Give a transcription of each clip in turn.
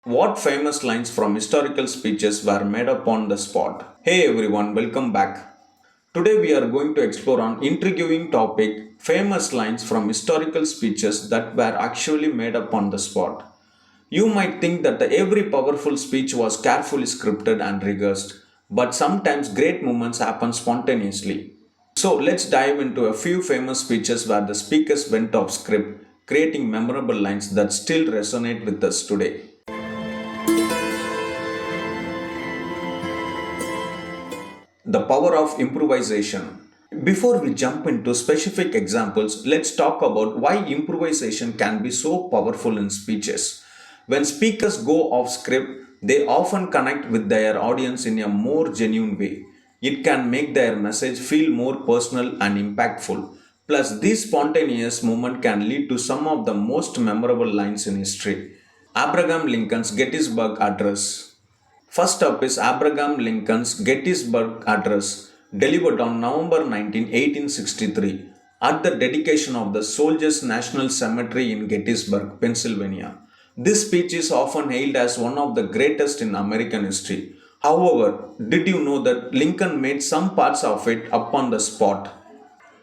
What famous lines from historical speeches were made up on the spot? Hey everyone, welcome back. Today we are going to explore an intriguing topic, famous lines from historical speeches that were actually made up on the spot. You might think that every powerful speech was carefully scripted and rehearsed, but sometimes great moments happen spontaneously. So let's dive into a few famous speeches where the speakers went off script, creating memorable lines that still resonate with us today. The power of improvisation. Before we jump into specific examples, let's talk about why improvisation can be so powerful in speeches. When speakers go off script, they often connect with their audience in a more genuine way. It can make their message feel more personal and impactful. Plus, this spontaneous moment can lead to some of the most memorable lines in history. Abraham Lincoln's Gettysburg Address. First up is Abraham Lincoln's Gettysburg Address, delivered on November 19, 1863, at the dedication of the Soldiers' National Cemetery in Gettysburg, Pennsylvania. This speech is often hailed as one of the greatest in American history. However, did you know that Lincoln made some parts of it up on the spot?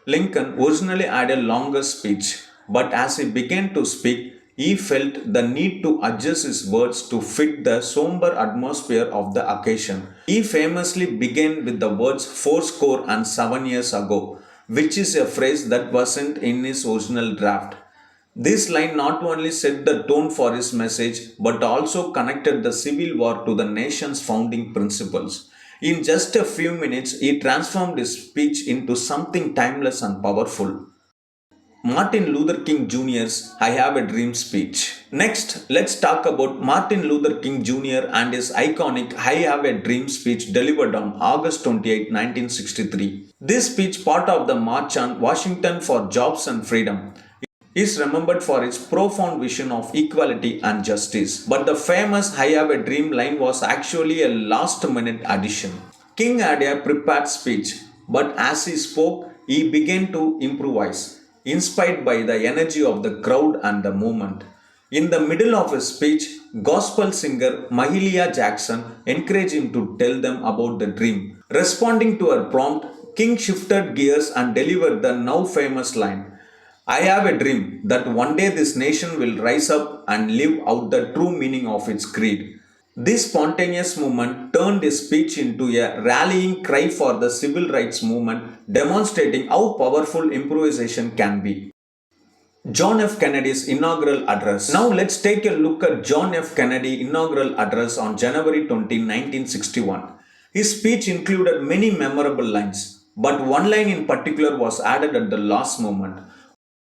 Lincoln originally had a longer speech, but as he began to speak, he felt the need to adjust his words to fit the somber atmosphere of the occasion. He famously began with the words fourscore and 7 years ago, which is a phrase that wasn't in his original draft. This line not only set the tone for his message but also connected the Civil War to the nation's founding principles. In just a few minutes, he transformed his speech into something timeless and powerful. Martin Luther King Jr.'s I Have a Dream speech. Next, let's talk about Martin Luther King Jr. and his iconic I Have a Dream speech delivered on August 28, 1963. This speech, part of the March on Washington for Jobs and Freedom, is remembered for its profound vision of equality and justice. But the famous I Have a Dream line was actually a last minute addition. King had a prepared speech, but as he spoke, he began to improvise, inspired by the energy of the crowd and the moment. In the middle of his speech, gospel singer Mahalia Jackson encouraged him to tell them about the dream. Responding to her prompt, King shifted gears and delivered the now famous line, I have a dream that one day this nation will rise up and live out the true meaning of its creed. This spontaneous movement turned his speech into a rallying cry for the civil rights movement, demonstrating how powerful improvisation can be. John F. Kennedy's inaugural address. Now let's take a look at John F. Kennedy inaugural address on January 20, 1961. His speech included many memorable lines, but one line in particular was added at the last moment.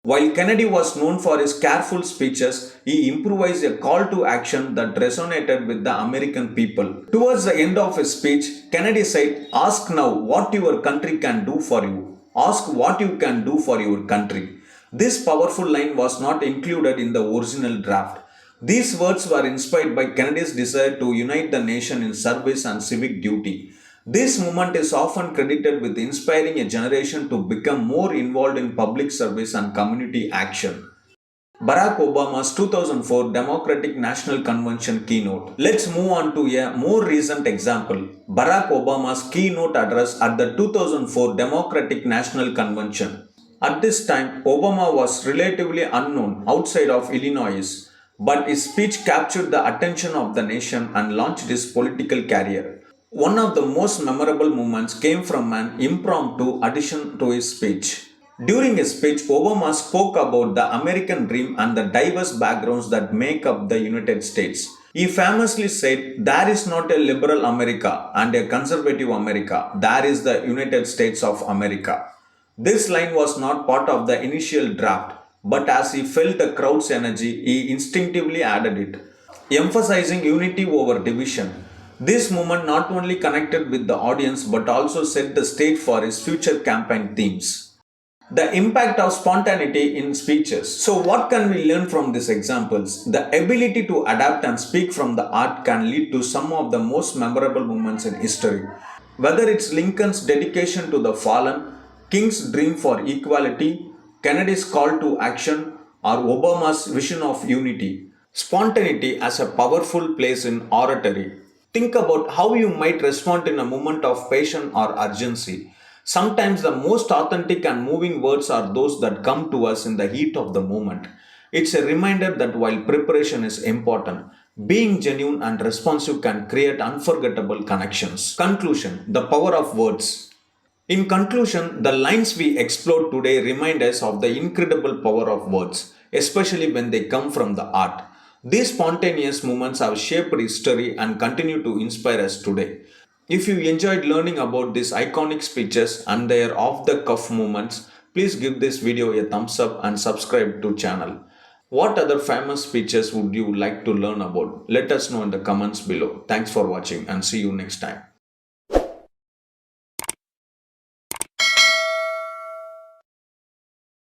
While Kennedy was known for his careful speeches, he improvised a call to action that resonated with the American people. Towards the end of his speech, Kennedy said, Ask now what your country can do for you. Ask what you can do for your country. This powerful line was not included in the original draft. These words were inspired by Kennedy's desire to unite the nation in service and civic duty. This movement is often credited with inspiring a generation to become more involved in public service and community action. Barack Obama's 2004 Democratic National Convention keynote. Let's move on to a more recent example. Barack Obama's keynote address at the 2004 Democratic National Convention. At this time, Obama was relatively unknown outside of Illinois, but his speech captured the attention of the nation and launched his political career. One of the most memorable moments came from an impromptu addition to his speech. During his speech, Obama spoke about the American dream and the diverse backgrounds that make up the United States. He famously said, There is not a liberal America and a conservative America, there is the United States of America. This line was not part of the initial draft, but as he felt the crowd's energy, he instinctively added it, emphasizing unity over division. This movement not only connected with the audience but also set the stage for his future campaign themes. The impact of spontaneity in speeches. So, what can we learn from these examples? The ability to adapt and speak from the art can lead to some of the most memorable moments in history. Whether it's Lincoln's dedication to the fallen, King's dream for equality, Kennedy's call to action, or Obama's vision of unity, Spontaneity as a powerful place in oratory. Think about how you might respond in a moment of passion or urgency. Sometimes the most authentic and moving words are those that come to us in the heat of the moment. It's a reminder that while preparation is important, being genuine and responsive can create unforgettable connections. Conclusion. The power of words. In conclusion, the lines we explored today remind us of the incredible power of words, especially when they come from the art. These spontaneous moments have shaped history and continue to inspire us today. If you enjoyed learning about these iconic speeches and their off the cuff moments, please give this video a thumbs up and subscribe to channel. What other famous speeches would you like to learn about? Let us know in the comments below. Thanks for watching and see you next time.